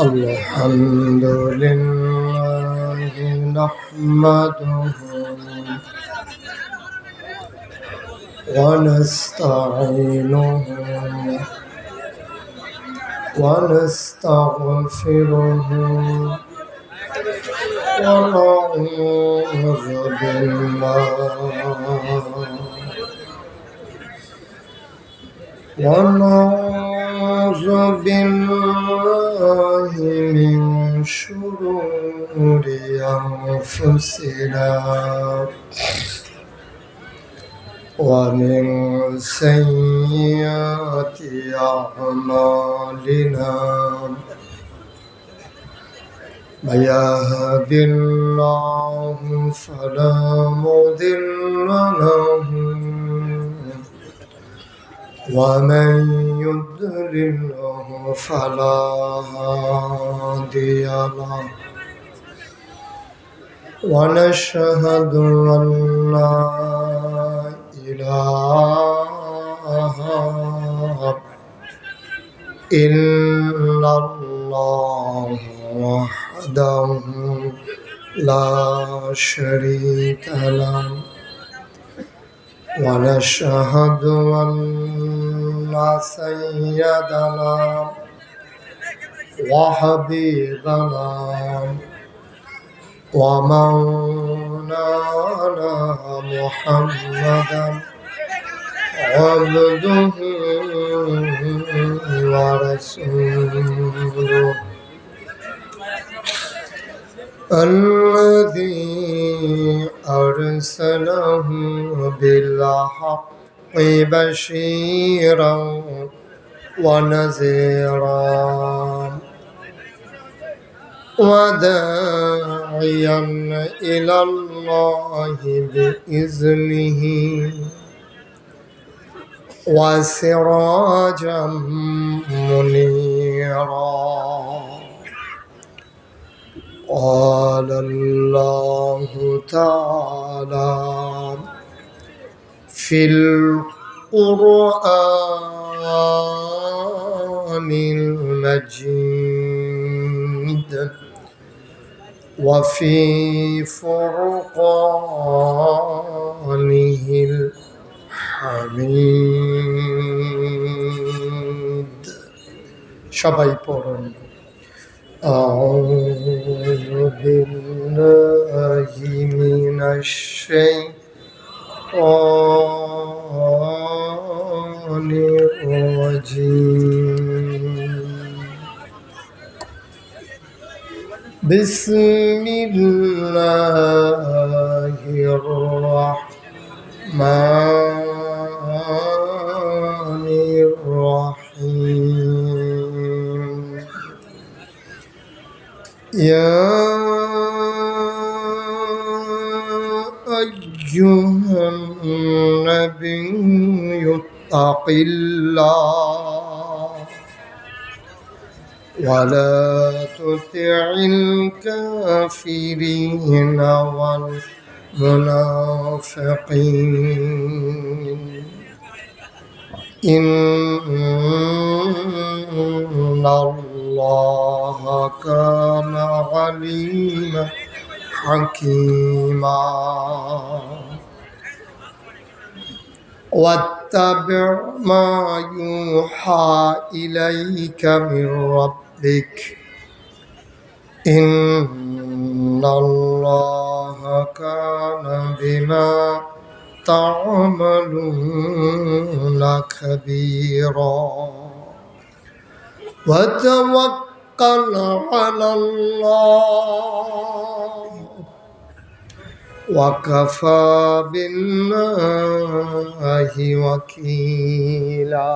الحمد لله نحمده ونستعينه ونستغفره ونعوذ بالله من شرور أنفسنا ومن سيئات أعمالنا من يهد الله فلا مضل له ومن يضلله فلا هادي له ونشهد أن لا إله إلا الله وحده لا شريك له ونشهد أن سيدنا وحبيبنا ومولانا محمدا عبده ورسوله الذي أرسله بالحق بشيرا ونذيرا وداعيا إلى الله بإذنه وسراجا منيرا قال الله تعالى في القرآن المجيد وفي فرقانه الحميد সবাই পড়ুন أعوذ بالله من الشيطان الرجيم بسم الله الرحمن الرحيم يا أيها النبي اتق الله ولا تطع الكافرين والمنافقين إن الله كان عليما حكيما واتبع ما يوحى إليك من ربك إن الله كان بما تعملون خبيرا وتوكل على الله وكفى بالله وكيلا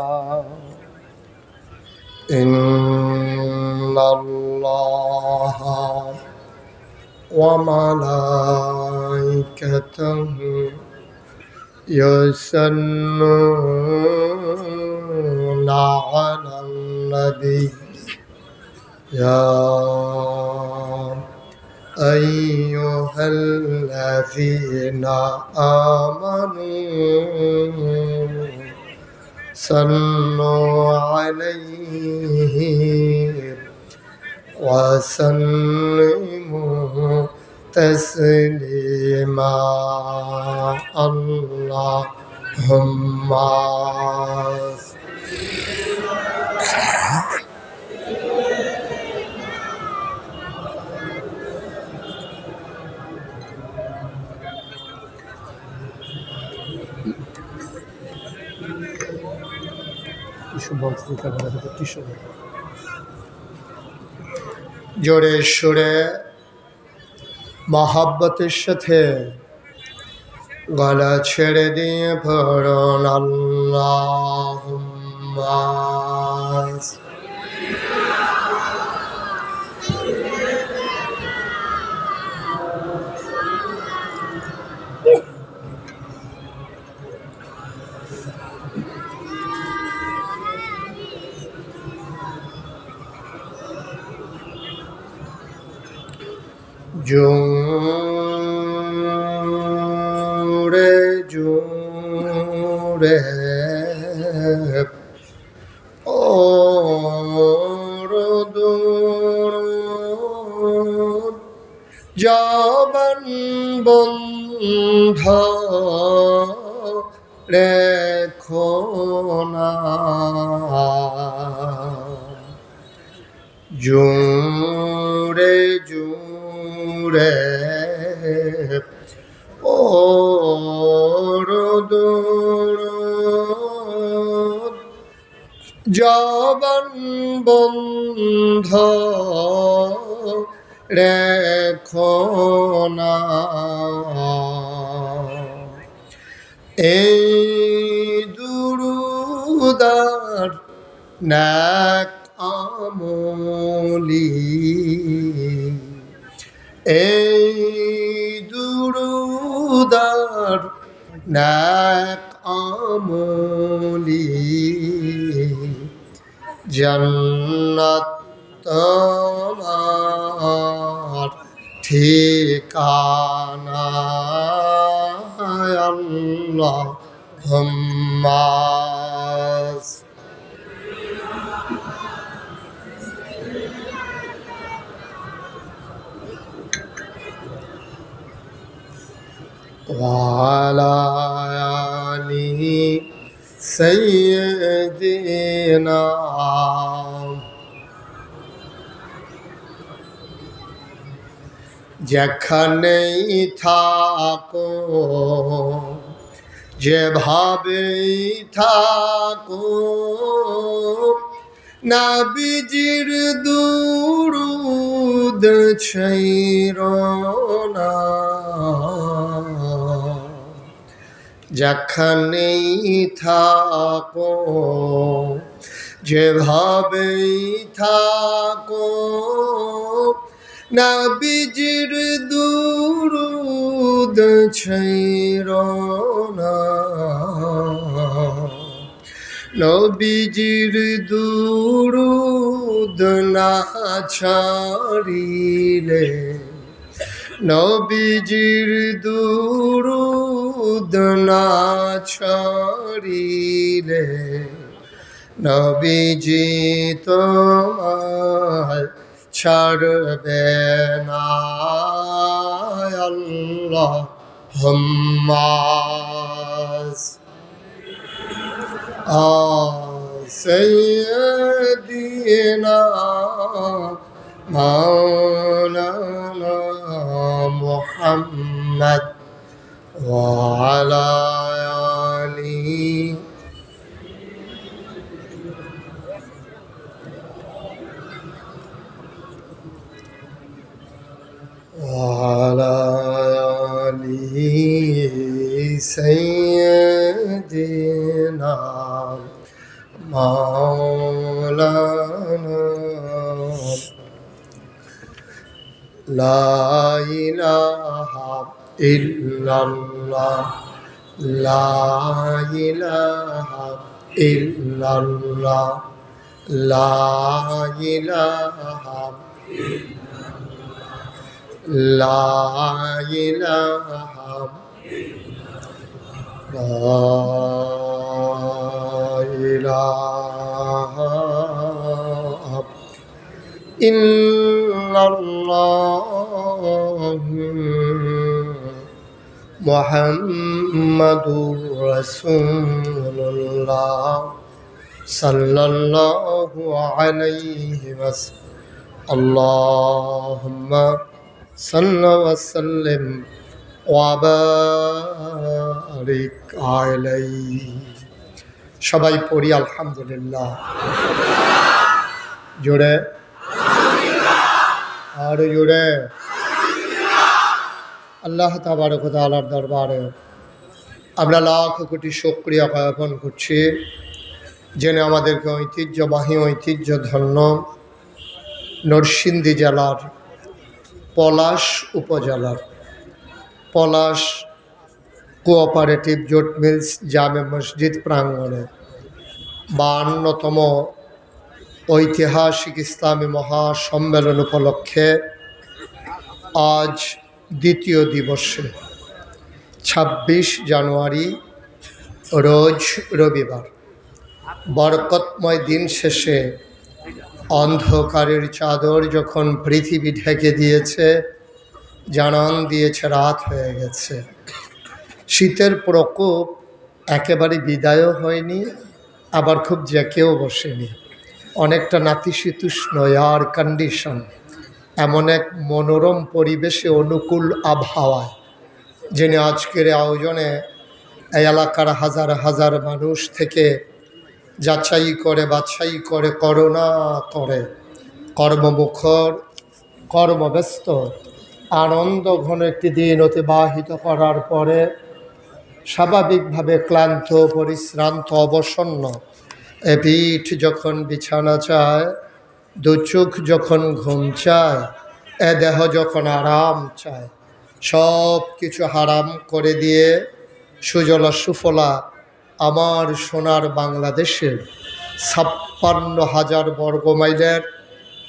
إن الله وملائكته يصلون على النبي يا أيها الذين آمنوا صلوا عليه وسلموا تسليما اللهم জোরে সুরে মহাব্বতের সাথে গলা ছেড়ে দিয়ে পড়ুন আল্লাহুম্মা জোরে জোরে জবান বন্ধ রেখো না জোরে জোরে জবান বন্ধ রেখো না এই দুরুদার নাক আমলি এই দুরুদার নাক আমলি জান্নাত তোমার ঠিকানা আল্লাহুম্মা وعلى آل سيدنا যেখানেই থাকো যেভাবেই থাকো নবীজির দুরূদ ছাইরো না যেখানেই থাকো যেভাবেই থাকো নবীজির দুরূদ ছাইরো না নবীজির দুরূদ না ছাড়িলে নবীজির দুরূদ না ছাড়িলে নবীজি তোমায় ছাড়বে না আল্লাহুম্মা সাইয়্যিদিনা মাওলানা মুহাম্মদ ওয়া আলা আলিহি وعلى آله سيدنا مولانا لا إله إلا الله لا إله إلا الله لا إله لا إله لا إله ইল্লাল্লাহ মুহাম্মাদুর রাসূলুল্লাহ সাল্লাল্লাহু আলাইহি ওয়াসাল্লাম আল্লাহুম্মা সাল্লি ওয়া সাল্লিম ওয়া বারিক আলাইহি। সবাই পড়ি আলহামদুলিল্লাহ। জোরে আর জোরে। আল্লাহ তাবারক ওয়া তাআলার দরবারে আমরা লাখ কোটি শুকরিয়া জ্ঞাপন করছি, যিনি আমাদেরকে ঐতিহ্যবাহী ঐতিহ্যধন্য নরসিংদী জেলার পলাশ উপজেলার পলাশ কোঅপারেটিভ জুট মিলস জামে মসজিদ প্রাঙ্গণে 52তম ঐতিহাসিক ইসলামী মহাসম্মেলন উপলক্ষে আজ দ্বিতীয় দিবসে 26 জানুয়ারি রোজ রবিবার বরকতময় দিন শেষে অন্ধকারের চাদর যখন পৃথিবী ঢেকে দিয়েছে, জানান দিয়েছে রাত হয়ে গেছে। শীতের প্রকোপ একেবারে বিদায়ও হয়নি, আবার খুব জেঁকেও বসেনি। অনেকটা নাতিশীতোষ্ণ এয়ার কন্ডিশন, এমন এক মনোরম পরিবেশে অনুকূল আবহাওয়ায় যিনি আজকের আয়োজনে এই এলাকার হাজার হাজার মানুষ থেকে যাচাই করে বাছাই করে করুণা করে কর্মমুখর কর্মব্যস্ত আনন্দ ঘন একটি দিন অতিবাহিত করার পরে স্বাভাবিকভাবে ক্লান্ত পরিশ্রান্ত অবসন্ন এ পিঠ যখন বিছানা চায়, দু চোখ যখন ঘুম চায়, এ দেহ যখন আরাম চায়, সব কিছু হারাম করে দিয়ে সুজলা সুফলা আমার সোনার বাংলাদেশের 56,000 বর্গমাইলের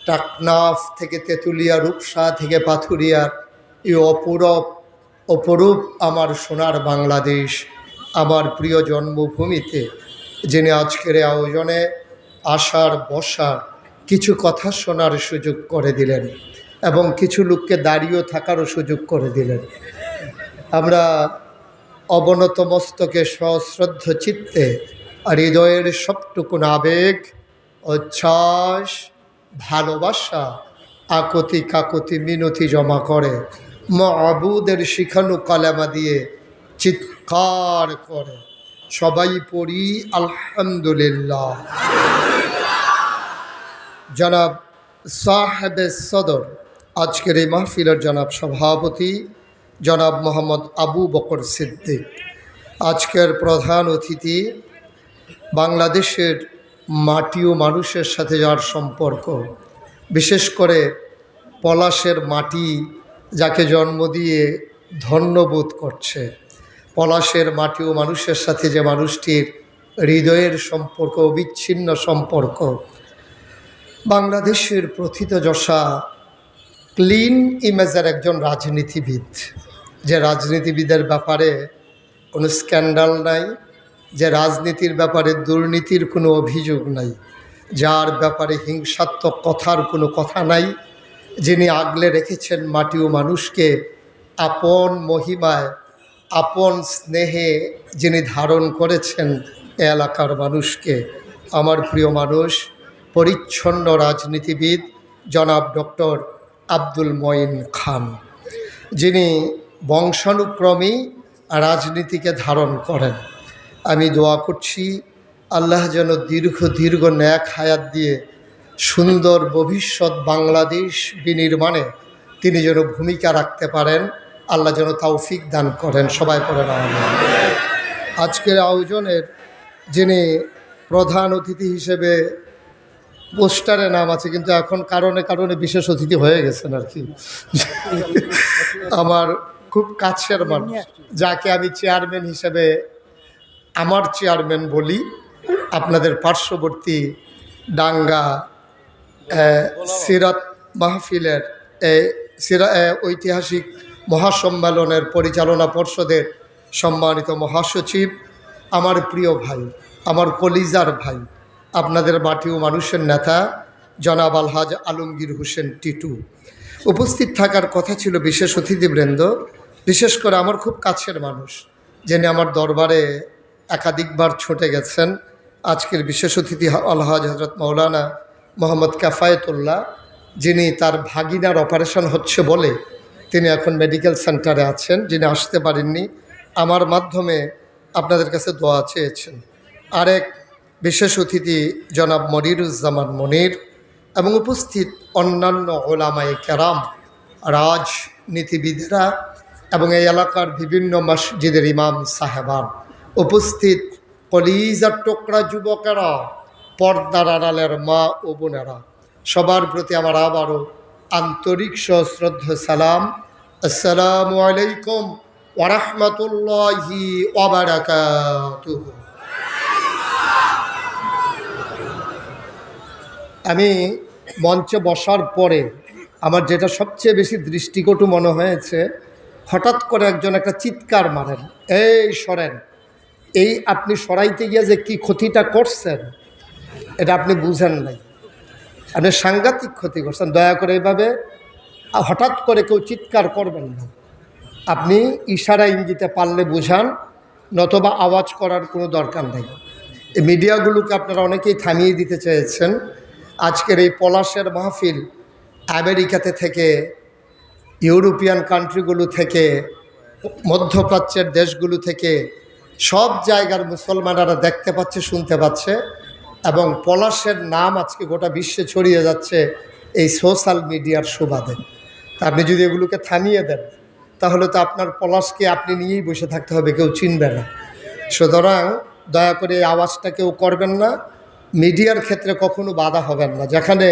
টাকনাফ থেকে তেঁতুলিয়া, রূপসা থেকে পাথুরিয়ার এই অপরূপ আমার সোনার বাংলাদেশ, আমার প্রিয় জন্মভূমিতে যিনি আজকের আয়োজনে আসার বসার কিছু কথা শোনার সুযোগ করে দিলেন এবং কিছু লোককে দাঁড়িয়েও থাকারও সুযোগ করে দিলেন। আমরা অবনত মস্তকে সশ্রদ্ধ চিত্তে আর হৃদয়ের সবটুকুন আবেগ, উচ্ছ্বাস, ভালোবাসা, আকুতি কাকুতি মিনতি জমা করে মাবুদের শিখানো কালেমা দিয়ে চিৎকার করে সবাই পড়ি আলহামদুলিল্লাহ। জনাব সাহেবে সদর, আজকের এই মাহফিলের জনাব সভাপতি জনাব মোহাম্মদ আবু বকর সিদ্দিক, আজকের প্রধান অতিথি, বাংলাদেশের মাটি ও মানুষের সাথে যার সম্পর্ক, বিশেষ করে পলাশের মাটি যাকে জন্ম দিয়ে ধন্যবোধ করছে, পলাশের মাটি ও মানুষের সাথে যে মানুষটির হৃদয়ের সম্পর্ক, অবিচ্ছিন্ন সম্পর্ক, বাংলাদেশের প্রথিতযশা ক্লিন ইমেজের একজন রাজনীতিবিদ, যে রাজনীতিবিদের ব্যাপারে কোনো স্ক্যান্ডাল নাই, যে রাজনীতির ব্যাপারে দুর্নীতির কোনো অভিযোগ নাই, যার ব্যাপারে হিংসাত্মক কথার কোনো কথা নাই, যিনি আগলে রেখেছেন মাটি ও মানুষকে আপন মহিমায়, আপন স্নেহে যিনি ধারণ করেছেন এ এলাকার মানুষকে, আমার প্রিয় মানুষ, পরিচ্ছন্ন রাজনীতিবিদ জনাব ডক্টর আব্দুল মঈন খান, যিনি বংশানুক্রমেই রাজনীতিকে ধারণ করেন। আমি দোয়া করছি আল্লাহ যেন দীর্ঘ ন্যাক হায়াত দিয়ে সুন্দর ভবিষ্যৎ বাংলাদেশ বিনির্মাণে তিনি যেন ভূমিকা রাখতে পারেন, আল্লাহ যেন তৌফিক দান করেন। সবাই পড়েন আমিন। আজকের আয়োজনের যিনি প্রধান অতিথি হিসেবে পোস্টারে নাম আছে, কিন্তু এখন কারণে বিশেষ অতিথি হয়ে গেছেন আর কি, আমার খুব কাছের মানুষ, যাকে আমি চেয়ারম্যান হিসেবে আমার চেয়ারম্যান বলি, আপনাদের পার্শ্ববর্তী ডাঙ্গা সিরাত মাহফিলের ঐতিহাসিক মহাসম্মেলনের পরিচালনা পর্ষদের সম্মানিত মহাসচিব, আমার প্রিয় ভাই, আমার কলিজার ভাই, আপনাদের মাটি ও মানুষের নেতা জনাব আলহাজ আলমগীর হোসেন টিটু। উপস্থিত থাকার কথা ছিল বিশেষ অতিথিবৃন্দ, বিশেষ করে আমার খুব কাছের মানুষ, যিনি আমার দরবারে একাধিকবার ছুটে গেছেন। আজকের বিশেষ অতিথি আলহাজ হজরত মৌলানা মোহাম্মদ কাফায়েতুল্লাহ, যিনি তার ভাগিনার অপারেশন হচ্ছে বলে তিনি এখন মেডিকেল সেন্টারে আছেন, যিনি আসতে পারেননি, আমার মাধ্যমে আপনাদের কাছে দোয়া চেয়েছেন। আরেক বিশেষ অতিথি জনাব মনিরুজ্জামান মনির এবং উপস্থিত অন্যান্য ওলামায়ে কেরাম, রাজনীতিবিদেরা এবং এই এলাকার বিভিন্ন মসজিদের ইমাম সাহেবান, উপস্থিত কলিজার টুকরা যুবকেরা, পর্দার আড়ালের মা ও বোনেরা, সবার প্রতি আমার আবারও আন্তরিক সশ্রদ্ধ সালাম। আসসালামু আলাইকুম ওয়া রাহমাতুল্লাহি ওয়া বারাকাতুহু। আমি মঞ্চে বসার পরে আমার যেটা সবচেয়ে বেশি দৃষ্টিকটু মনে হয়েছে, হঠাৎ করে একজন একটা চিৎকার মারেন, এই সরেন। এই আপনি সরাইতে গিয়ে যে কি ক্ষতিটা করছেন এটা আপনি বুঝেন নাই, আপনি সাংঘাতিক ক্ষতি করছেন। দয়া করে এইভাবে হঠাৎ করে কেউ চিৎকার করবেন না। আপনি ইশারা ইঙ্গিতে পারলে বুঝান, নতবা আওয়াজ করার কোনো দরকার নেই। এই মিডিয়াগুলোকে আপনারা অনেকেই থামিয়ে দিতে চেয়েছেন। আজকের এই পলাশের মাহফিল আমেরিকাতে থেকে, ইউরোপিয়ান কান্ট্রিগুলো থেকে, মধ্যপ্রাচ্যের দেশগুলো থেকে, সব জায়গার মুসলমানেরা দেখতে পাচ্ছে, শুনতে পাচ্ছে, এবং পলাশের নাম আজকে গোটা বিশ্বে ছড়িয়ে যাচ্ছে এই সোশ্যাল মিডিয়ার সুবাদে। আপনি যদি এগুলোকে থামিয়ে দেন তাহলে তো আপনার পলাশকে আপনি নিয়েই বসে থাকতে হবে, কেউ চিনবে না। সুতরাং দয়া করে এই আওয়াজটা কেউ করবেন না। মিডিয়ার ক্ষেত্রে কখনো বাধা হবেন না। যেখানে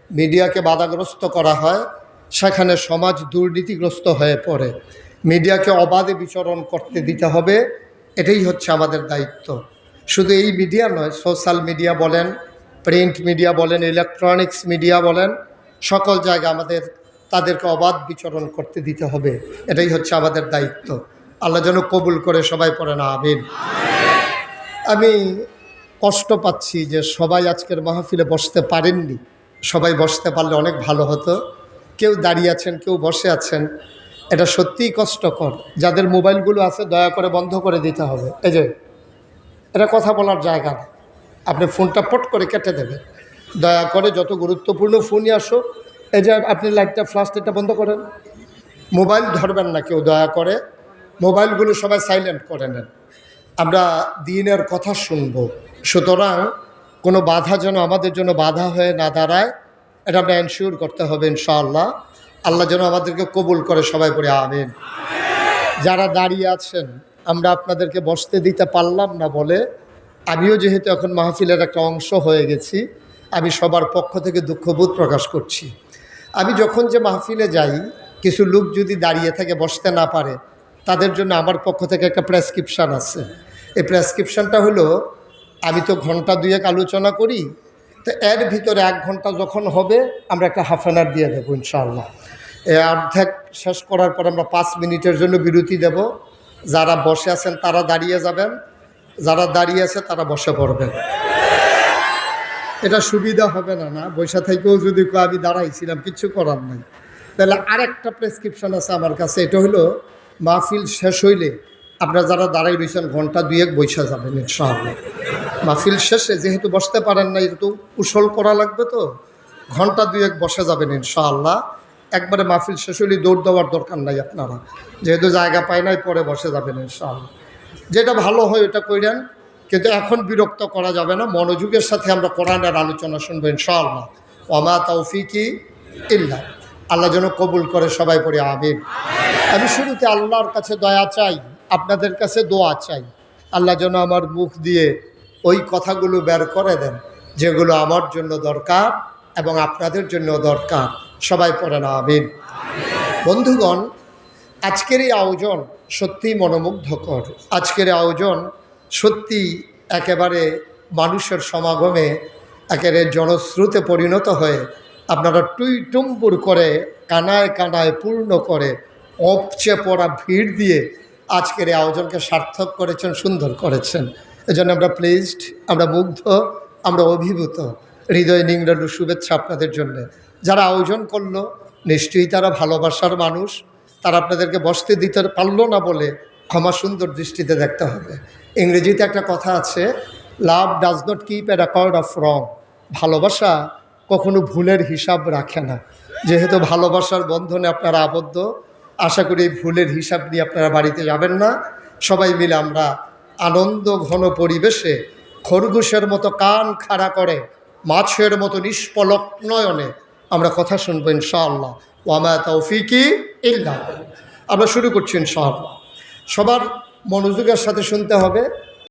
মিডিয়াকে বাধাগ্রস্ত করা হয় সেখানে সমাজ দুর্নীতিগ্রস্ত হয়ে পড়ে। মিডিয়াকে অবাধে বিচরণ করতে দিতে হবে, এটাই হচ্ছে আমাদের দায়িত্ব। শুধু এই মিডিয়া নয়, সোশ্যাল মিডিয়া বলেন, প্রিন্ট মিডিয়া বলেন, ইলেকট্রনিক্স মিডিয়া বলেন, সকল জায়গায় আমাদের তাদেরকে অবাধ বিচরণ করতে দিতে হবে, এটাই হচ্ছে আমাদের দায়িত্ব। আল্লাহ যেন কবুল করে, সবাই পড়েন আমিন। আমি কষ্ট পাচ্ছি যে সবাই আজকের মাহফিলে বসতে পারেননি। সবাই বসতে পারলে অনেক ভালো হতো। কেউ দাঁড়িয়ে আছেন, কেউ বসে আছেন, এটা সত্যিই কষ্টকর। যাদের মোবাইলগুলো আছে দয়া করে বন্ধ করে দিতে হবে। এই যে এটা কথা বলার জায়গা না, আপনি ফোনটা পট করে কেটে দেবেন। দয়া করে যত গুরুত্বপূর্ণ ফোনই আসো, এই যে আপনি লাইটটা ফ্লাশ এটা বন্ধ করেন। মোবাইল ধরবেন না কেউ, দয়া করে মোবাইলগুলো সবাই সাইলেন্ট করে নেন। আমরা দ্বীনের কথা শুনব, সুতরাং কোনো বাধা যেন আমাদের জন্য বাধা হয়ে না দাঁড়ায়, এটা আমরা এনশিওর করতে হবে ইনশাআল্লাহ। আল্লাহ যেন আমাদেরকে কবুল করে, সবাই পড়ে আমিন। যারা দাঁড়িয়ে আছেন, আমরা আপনাদেরকে বসতে দিতে পারলাম না বলে, আমিও যেহেতু এখন মাহফিলের একটা অংশ হয়ে গেছি, আমি সবার পক্ষ থেকে দুঃখবোধ প্রকাশ করছি। আমি যখন যে মাহফিলে যাই, কিছু লোক যদি দাঁড়িয়ে থেকে বসতে না পারে, তাদের জন্য আমার পক্ষ থেকে একটা প্রেসক্রিপশান আছে। এই প্রেসক্রিপশানটা হলো, আমি তো ঘন্টা দুয়েক আলোচনা করি, তো এর ভিতরে 1 ঘন্টা যখন হবে আমরা একটা হাফ অ্যান আওয়ার দিয়ে দেবো ইনশাআল্লাহ। এই অর্ধেক শেষ করার পর আমরা 5 মিনিটের জন্য বিরতি দেব। যারা বসে আছেন তারা দাঁড়িয়ে যাবেন, যারা দাঁড়িয়ে আছে তারা বসে পড়বেন। এটা সুবিধা হবে না, না বৈশা থেকেও যদি আমি দাঁড়াইছিলাম, কিচ্ছু করার নাই। তাহলে আরেকটা প্রেসক্রিপশন আছে আমার কাছে, এটা হলো মাহফিল শেষ হইলে আপনারা যারা দাঁড়াই রয়েছেন ঘন্টা দুয়েক বৈশা যাবেন ইনশাআল্লাহ। মাহফিল শেষে যেহেতু বসতে পারেন না, এটা তো কুশল করা লাগবে, তো ঘন্টা দুয়েক বসে যাবেন ইনশাআল্লাহ। একবারে মাহফিল শেষ হইলে দৌড় দেওয়ার দরকার নাই আপনারা, যেহেতু জায়গা পায় নাই, পরে বসে যাবেন ইনশাআল্লাহ। যেটা ভালো হয় ওটা কইরেন, কিন্তু এখন বিরক্ত করা যাবে না। মনোযোগের সাথে আমরা কোরআনের আলোচনা শুনবো ইনশাআল্লাহ। ওমা তৌফিকি ইল্লা, আল্লাহ যেন কবুল করে, সবাই পড়ে আমিন। আমি শুরুতে আল্লাহর কাছে দয়া চাই, আপনাদের কাছে দোয়া চাই। আল্লাহ যেন আমার মুখ দিয়ে ওই কথাগুলো বের করে দেন যেগুলো আমার জন্য দরকার এবং আপনাদের জন্য দরকার, সবাই পড়েন আমিন। বন্ধুগণ, আজকের এই আয়োজন সত্যিই মনোমুগ্ধকর। আজকের আয়োজন সত্যি একেবারে মানুষের সমাগমে একেবারে জনস্রোতে পরিণত হয়ে আপনারা টুইটুম্বুর করে, কানায় কানায় পূর্ণ করে, উপচে পড়া ভিড় দিয়ে আজকের এই আয়োজনকে সার্থক করেছেন, সুন্দর করেছেন। এজন্য আমরা প্লিজড, আমরা মুগ্ধ, আমরা অভিভূত। হৃদয় নিংড়ানো শুভেচ্ছা আপনাদের জন্য। যারা আয়োজন করলো নিশ্চয়ই তারা ভালোবাসার মানুষ, তারা আপনাদেরকে বসতে দিতে পারলো না বলে ক্ষমা সুন্দর দৃষ্টিতে দেখতে হবে। ইংরেজিতে একটা কথা আছে, লাভ does not keep A record of রং। ভালোবাসা কখনো ভুলের হিসাব রাখে না। যেহেতু ভালোবাসার বন্ধনে আপনারা আবদ্ধ, আশা করি এই ভুলের হিসাব নিয়ে আপনারা বাড়িতে যাবেন না। সবাই মিলে আমরা আনন্দ ঘন পরিবেশে খরগোশের মতো কান খাড়া করে মাছের মতো নিষ্পলক নয়নে আমরা কথা শুনবো ইনশাআল্লাহ। ওয়ামা তৌফিকি ইল্লা বিল্লাহ। আমরা শুরু করছি ইনশাআল্লাহ। সবার মনোযোগের সাথে শুনতে হবে।